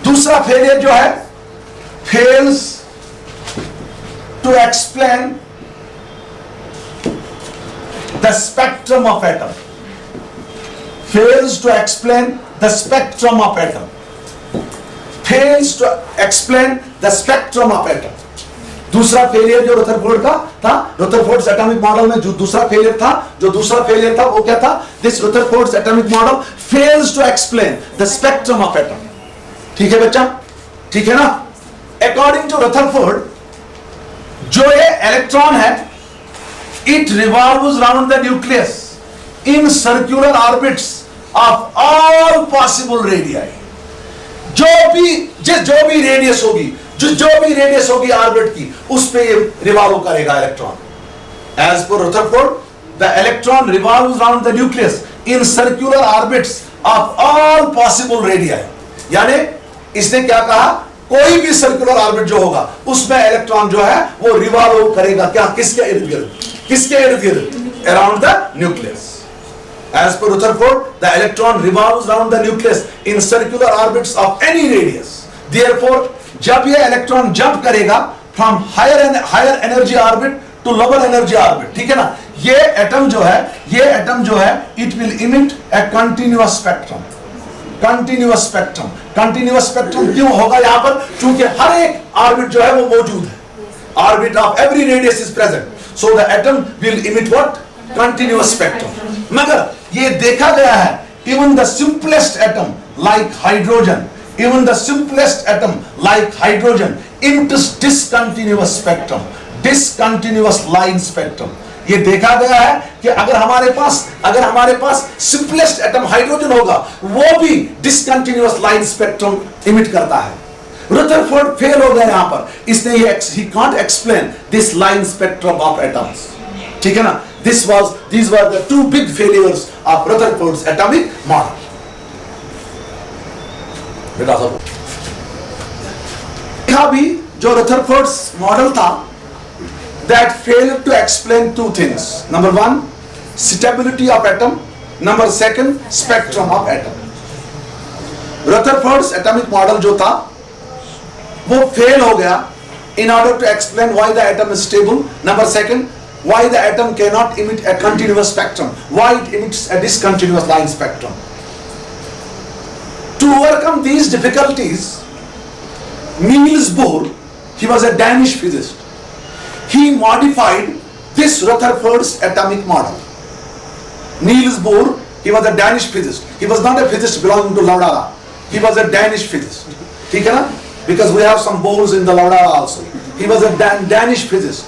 दूसरा फेलियर जो है, fails to explain the spectrum of atom, fails to explain the spectrum of atom, fails to explain the spectrum of atom. दूसरा failure जो Rutherford का था, रदरफोर्ड्स एटॉमिक मॉडल में जो दूसरा फेलियर था वो क्या था? This Rutherford's atomic model fails to explain the spectrum of atom. ठीक है बच्चा, ठीक है ना? अकॉर्डिंग टू रदरफोर्ड, जो ये इलेक्ट्रॉन है, it revolves round the nucleus in circular orbits of all possible radii. जो भी रेडियस होगी ऑर्बिट की, उस पे ये रिवॉल्व करेगा electron. As per Rutherford, the electron revolves round the nucleus in circular orbits of all possible radii. यानी इसने क्या कहा? कोई भी सर्कुलर ऑर्बिट जो होगा उसमें इलेक्ट्रॉन जो है वो रिवॉल्व करेगा. क्या? किसके इर्द गिर्द? Around the nucleus. As per Rutherford, the electron revolves around the nucleus in circular orbits of any radius. Therefore, जब ये इलेक्ट्रॉन जंप करेगा from higher energy orbit to lower energy orbit, ठीक है ना? ये एटम जो है, it will emit a continuous spectrum. Continuous spectrum क्यों होगा यहाँ पर? क्योंकि हर एक ऑर्बिट जो है वो मौजूद है. Orbit of every radius is present. So the atom will emit what? Continuous spectrum. मगर ये देखा गया है, even the simplest atom like hydrogen emits discontinuous spectrum, discontinuous line spectrum. ये देखा गया है कि अगर हमारे पास simplest atom हाइड्रोजन होगा, वो भी discontinuous line spectrum emit करता है. Rutherford फेल हो गया यहाँ पर, इसलिए he can't explain this line spectrum of atoms. ठीक है ना? These were the two big failures of Rutherford's atomic model. भी जो Rutherford's model था, that failed to explain two things. Number one, stability of atom. Number second, spectrum of atom. Rutherford's atomic model जो था वो fail हो गया in order to explain why the atom is stable. Number second, why the atom cannot emit a continuous spectrum, why it emits a discontinuous line spectrum. To overcome these difficulties, Niels Bohr, he was a Danish physicist, he modified this Rutherford's atomic model. Niels Bohr, he was a Danish physicist. He was not a physicist belonging to Laudara. He was a Danish physicist. ठीक है ना? Because we have some Bohr's in the Laudara also. He was a Danish physicist.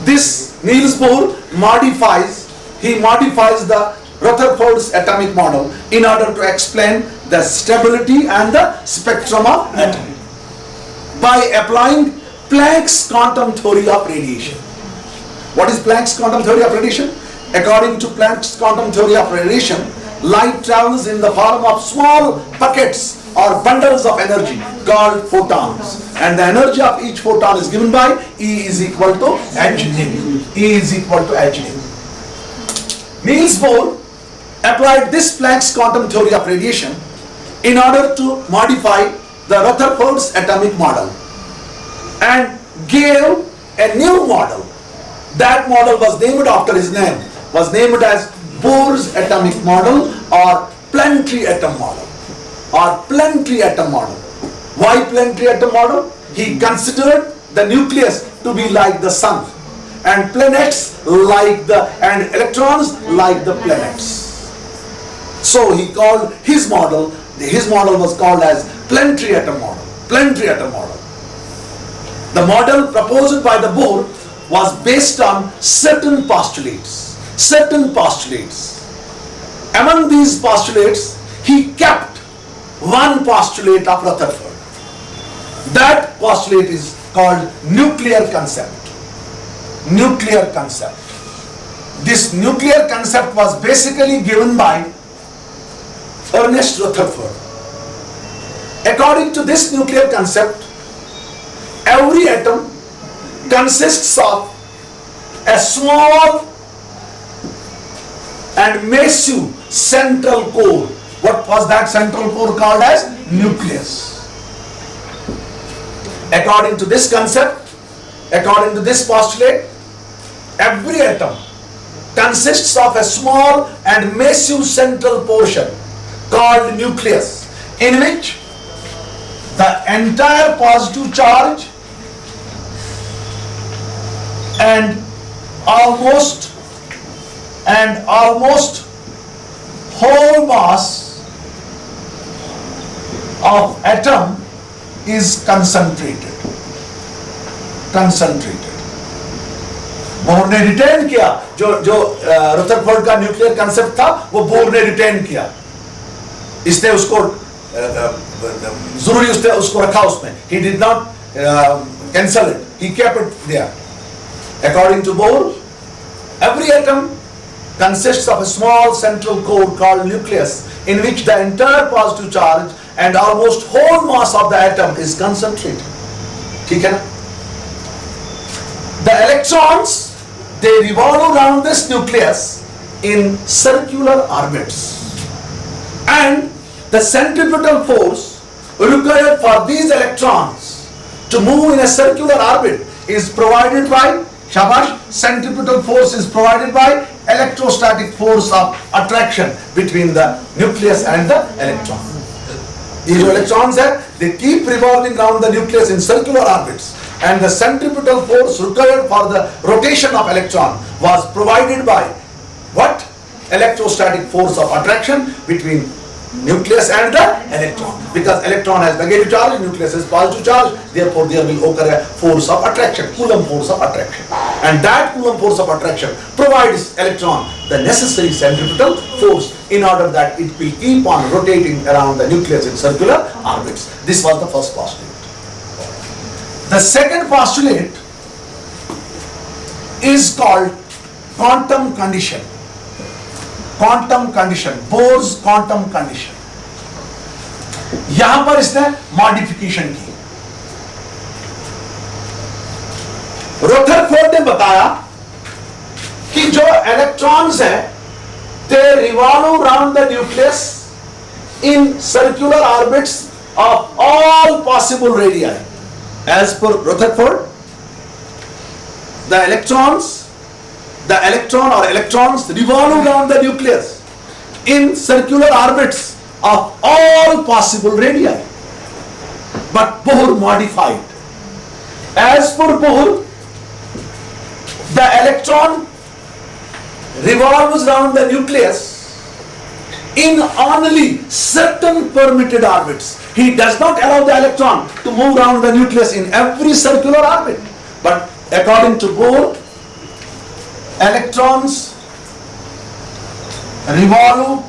This Niels Bohr modifies the Rutherford's atomic model in order to explain the stability and the spectrum of atom by applying Planck's quantum theory of radiation. What is Planck's quantum theory of radiation? According to Planck's quantum theory of radiation, light travels in the form of small packets or bundles of energy called photons, and the energy of each photon is given by E is equal to hν. Niels Bohr applied this Planck's quantum theory of radiation in order to modify the Rutherford's atomic model and gave a new model. That model was named after his name, was named as Bohr's atomic model or planetary atom model. Why planetary atom model? He considered the nucleus to be like the sun and planets and electrons like the planets. So he called his model was called as planetary atom model. The model proposed by the Bohr was based on certain postulates. Among these postulates, he kept one postulate of Rutherford. That postulate is called nuclear concept. This nuclear concept was basically given by Ernest Rutherford. According to this nuclear concept, every atom consists of a small and massive central core. What was that central core called as? Nucleus. According to this concept, according to this postulate, every atom consists of a small and massive central portion called nucleus, in which the entire positive charge and almost whole mass of atom is concentrated. Bore ने retain किया, जो Rutherford का nuclear concept था वो bore ने retain किया, इसने उसको जरूरी उसको रखा उसमें. He did not cancel it, he kept it there. According to Bohr, every atom consists of a small central core called nucleus in which the entire positive charge and almost whole mass of the atom is concentrated. ठीक है ना? The electrons, they revolve around this nucleus in circular orbits, and the centripetal force required for these electrons to move in a circular orbit is provided by, shabash, centripetal force is provided by electrostatic force of attraction between the nucleus and the electron. These electrons they keep revolving around the nucleus in circular orbits, and the centripetal force required for the rotation of electron was provided by what? Electrostatic force of attraction between nucleus and the electron. Because electron has negative charge, nucleus has positive charge, therefore there will occur a force of attraction, Coulomb force of attraction. And that Coulomb force of attraction provides electron the necessary centripetal force in order that it will keep on rotating around the nucleus in circular orbits. This was the first postulate. The second postulate is called quantum condition. Bohr's quantum condition. यहां पर इसने modification की. Rutherford ने बताया कि जो electrons हैं they revolve around the nucleus in circular orbits of all possible radii. As per Rutherford, the electrons revolve around the nucleus in circular orbits of all possible radii. But Bohr modified. As per Bohr, the electron revolves around the nucleus in only certain permitted orbits. He does not allow the electron to move around the nucleus in every circular orbit. But according to Bohr, electrons revolve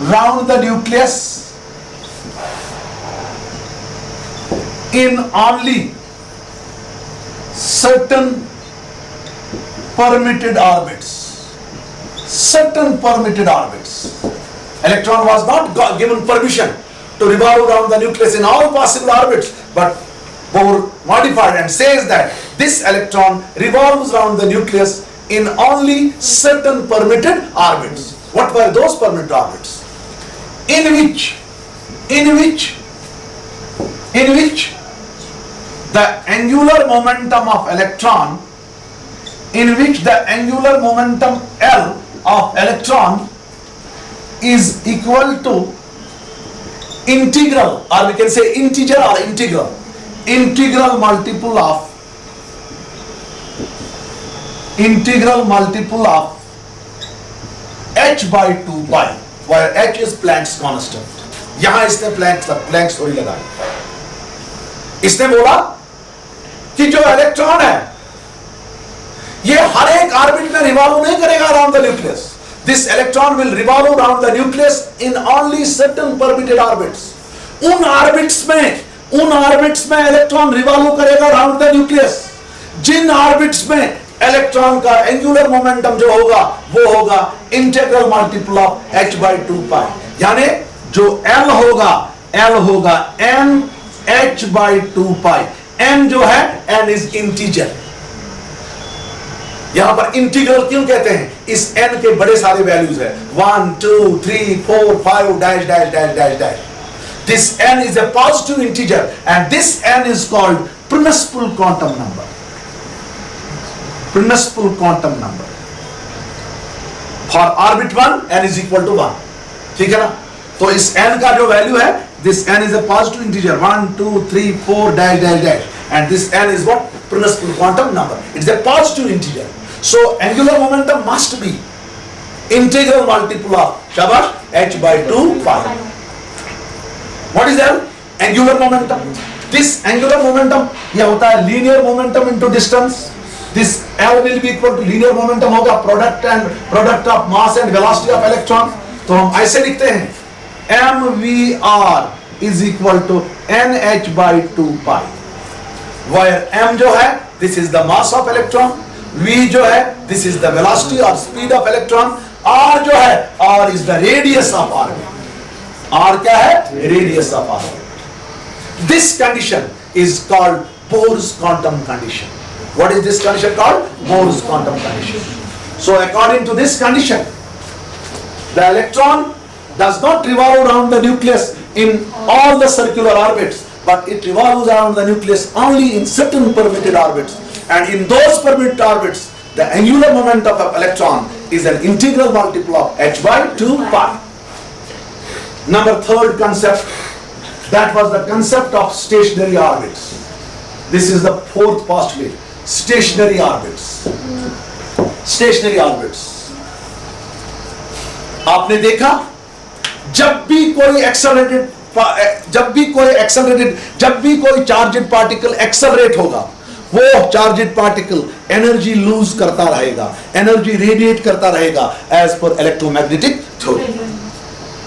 round the nucleus in only certain permitted orbits. Electron was not given permission to revolve around the nucleus in all possible orbits, but Bohr modified and says that this electron revolves around the nucleus in only certain permitted orbits. What were those permitted orbits? In which the angular momentum of electron, in which the angular momentum L of electron is equal to integral, or we can say integer or integral multiple of h by 2 pi, where h is Planck's constant. यहां इसने planks theory लगाई. इसने बोला कि जो electron है ये हर एक ऑर्बिट में रिवॉल्व नहीं करेगा around the nucleus. This electron will revolve around the nucleus in only certain permitted orbits. उन ऑर्बिट्स में इलेक्ट्रॉन रिवॉल्व करेगा अराउंड द न्यूक्लियस जिन ऑर्बिट्स में इलेक्ट्रॉन का एंगुलर मोमेंटम जो होगा वो होगा integral multiple of h by 2 pi. यानी जो L होगा n h by 2 pi. n जो है n इज इंटीजर. यहां पर इंटीग्रल क्यों कहते हैं? इस n के बड़े सारे वैल्यूज है 1 2 3 4 5 dash dash dash dash dash. This n is a positive integer and this n is called principal quantum number. For orbit 1 n is equal to 1. ठीक है ना? तो इस n का जो वैल्यू है this n is a positive integer, 1, 2, 3, 4, dash, dash, dash. And this n is what? Principal quantum number. It's a positive integer. So angular momentum must be integral multiple of shabash h by 2 pi. What is L? Angular momentum. This angular momentum ये होता है linear momentum into distance. This L will be equal to linear momentum होगा product of mass and velocity of electron. तो हम ऐसे लिखते हैं mvr is equal to nh by 2 pi, where m जो है this is the mass of electron, v जो है this is the velocity or speed of electron, r जो है r is the radius of orbit. r क्या है? Radius of orbit. This condition is called Bohr's quantum condition. What is this condition called? Bohr's quantum condition. So according to this condition, the electron does not revolve around the nucleus in all the circular orbits, but it revolves around the nucleus only in certain permitted orbits. And in those permitted orbits, the angular momentum of electron is an integral multiple of h by 2 pi. Number third concept, that was the concept of stationary orbits. This is the fourth postulate. Stationary orbits. Stationary orbits. आपने देखा जब भी कोई charged particle accelerate होगा, वो charged particle energy lose करता रहेगा, energy radiate करता रहेगा as per electromagnetic theory.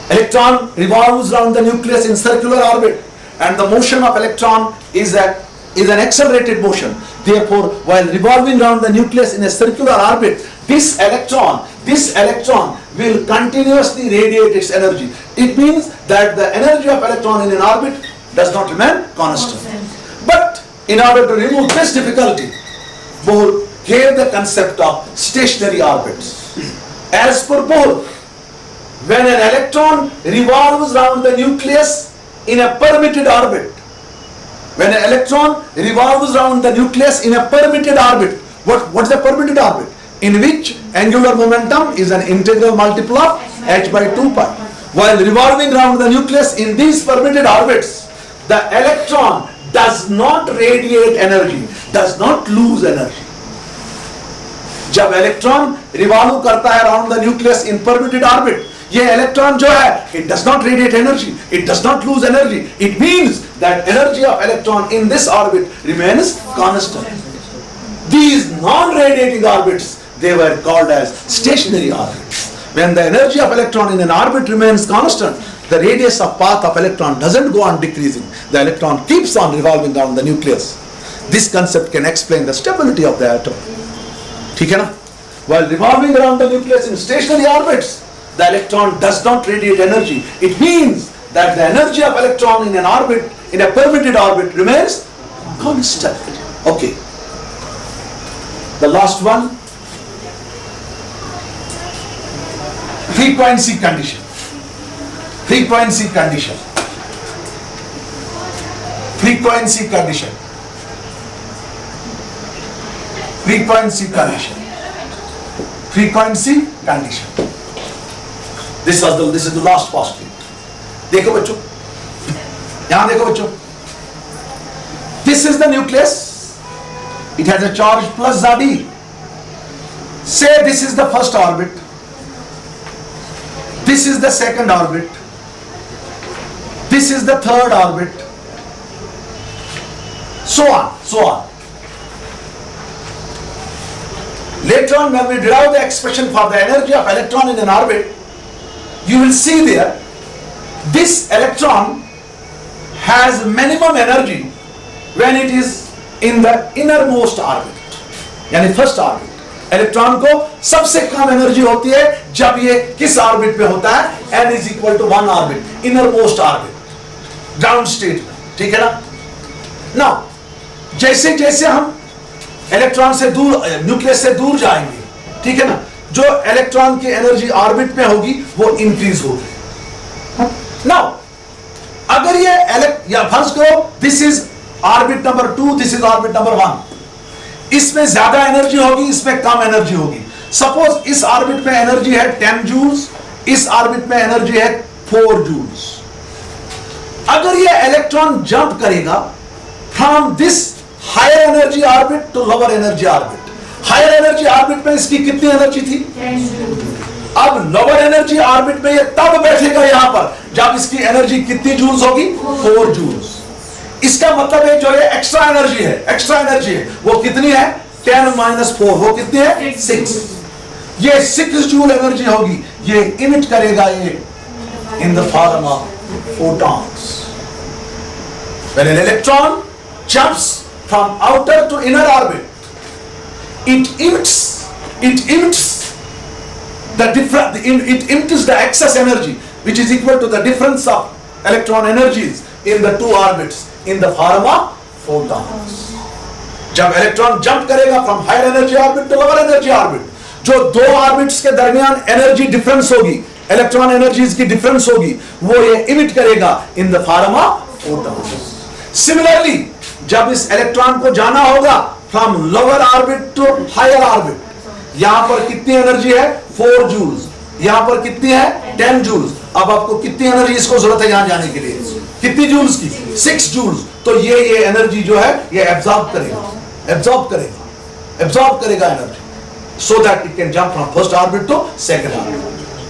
Electron revolves around the nucleus in circular orbit, and the motion of electron is an accelerated motion. Therefore, while revolving around the nucleus in a circular orbit, this electron will continuously radiate its energy. It means that the energy of electron in an orbit does not remain constant. But in order to remove this difficulty, Bohr gave the concept of stationary orbits. As per Bohr, when an electron revolves around the nucleus in a permitted orbit, what is a permitted orbit? In which angular momentum is an integral multiple of h by 2 pi. While revolving around the nucleus in these permitted orbits, the electron does not radiate energy, does not lose energy. जब electron revolve करता है around the nucleus in permitted orbit, ये electron जो है it does not radiate energy, it does not lose energy. It means that energy of electron in this orbit remains constant. These non-radiating orbits, they were called as stationary orbits. When the energy of electron in an orbit remains constant, the radius of path of electron doesn't go on decreasing. The electron keeps on revolving around the nucleus. This concept can explain the stability of the atom. ठीक है ना? While revolving around the nucleus in stationary orbits, the electron does not radiate energy. It means that the energy of electron in an orbit, in a permitted orbit, remains constant. Okay. The last one, frequency condition. Frequency condition. Frequency condition. Frequency condition. Frequency condition. This is the last postulate. देखो बच्चों, यहाँ देखो बच्चों. This is the nucleus. It has a charge plus Z. Say this is the first orbit. This is the second orbit. This is the third orbit. So on, so on. Later on, when we derive the expression for the energy of electron in an orbit, you will see there, this electron has minimum energy when it is in the innermost orbit, यानी first orbit. Electron को सबसे कम energy होती है जब ये किस orbit में होता है? n is equal to 1 orbit, innermost orbit, ground state में. ठीक है ना? Now, जैसे जैसे हम इलेक्ट्रॉन से दूर, न्यूक्लियस से दूर जाएंगे, ठीक है ना, जो इलेक्ट्रॉन की एनर्जी ऑर्बिट में होगी वो इंक्रीज होगी. नाउ अगर ये या फर्ज करो this is orbit number 2, this is orbit number 1, इसमें ज्यादा एनर्जी होगी, इसमें कम एनर्जी होगी. सपोज इस ऑर्बिट में एनर्जी है 10 जूल्स, इस ऑर्बिट में एनर्जी है 4 जूल्स. अगर ये इलेक्ट्रॉन जंप करेगा from this higher energy orbit to lower energy orbit, higher energy orbit में इसकी कितनी एनर्जी थी? अब लोअर एनर्जी ऑर्बिट में ये तब बैठेगा यहां पर जब इसकी एनर्जी कितनी जूल्स होगी? 4 जूल्स। इसका मतलब है जो ये एक्स्ट्रा एनर्जी है, एक्स्ट्रा एनर्जी है, वो कितनी है? 10 - 4, वो कितनी है? 6। ये 6 जूल एनर्जी होगी, ये इमिट करेगा ये इन the form of photons. When an electron jumps from outer to inner orbit, it emits it emits the excess energy, which is equal to the difference of electron energies in the two orbits in the form of photons. जब electron jump करेगा from higher energy orbit to lower energy orbit, जो दो orbits के दरमियान energy difference होगी, electron energies की difference होगी, वो ये इमिट करेगा in the form of photons. Similarly जब इस इलेक्ट्रॉन को जाना होगा from lower orbit to higher orbit, यहां पर कितनी एनर्जी है? 4 जूल्स, यहां पर कितनी है? 10 जूल्स। अब आपको कितनी एनर्जी इसको जरूरत है यहां जाने के लिए? कितनी जूल्स की? 6 जूल्स। तो ये एनर्जी जो है ये एब्जॉर्ब करेगा energy, so that it can jump from first orbit to second orbit.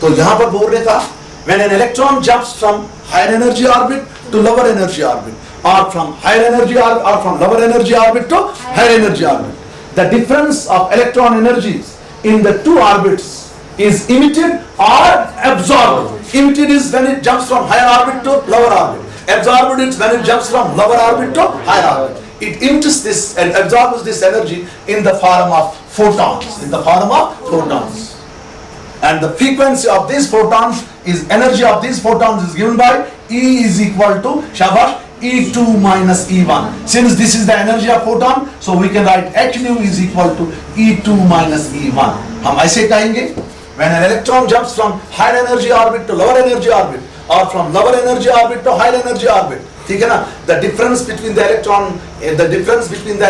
तो यहां पर बोल रहे था when an electron jumps from higher energy orbit to lower energy orbit, or from higher energy orbit or from lower energy orbit to higher energy orbit, the difference of electron energies in the two orbits is emitted or absorbed. Emitted is when it jumps from higher orbit to lower orbit. Absorbed is when it jumps from lower orbit to higher orbit. It emits this and absorbs this energy in the form of photons. And the frequency of these photons is energy of these photons is given by E is equal to E2 minus E1. Since this is the energy of photon, so we can write h nu is equal to E2 minus E1. हम ऐसे कहेंगे when an electron jumps from higher energy orbit to lower energy orbit, or from lower energy orbit to higher energy orbit, ठीक है ना? The difference between the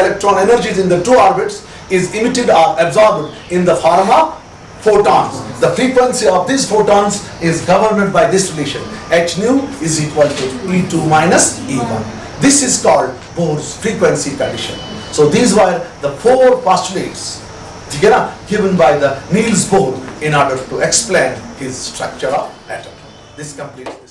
electron energies in the two orbits is emitted or absorbed in the form of photons. The frequency of these photons is governed by this relation. H nu is equal to E2 minus E1. This is called Bohr's frequency condition. So these were the 4 postulates, ठीक है ना, given by the Niels Bohr in order to explain his structure of atom. This completes this.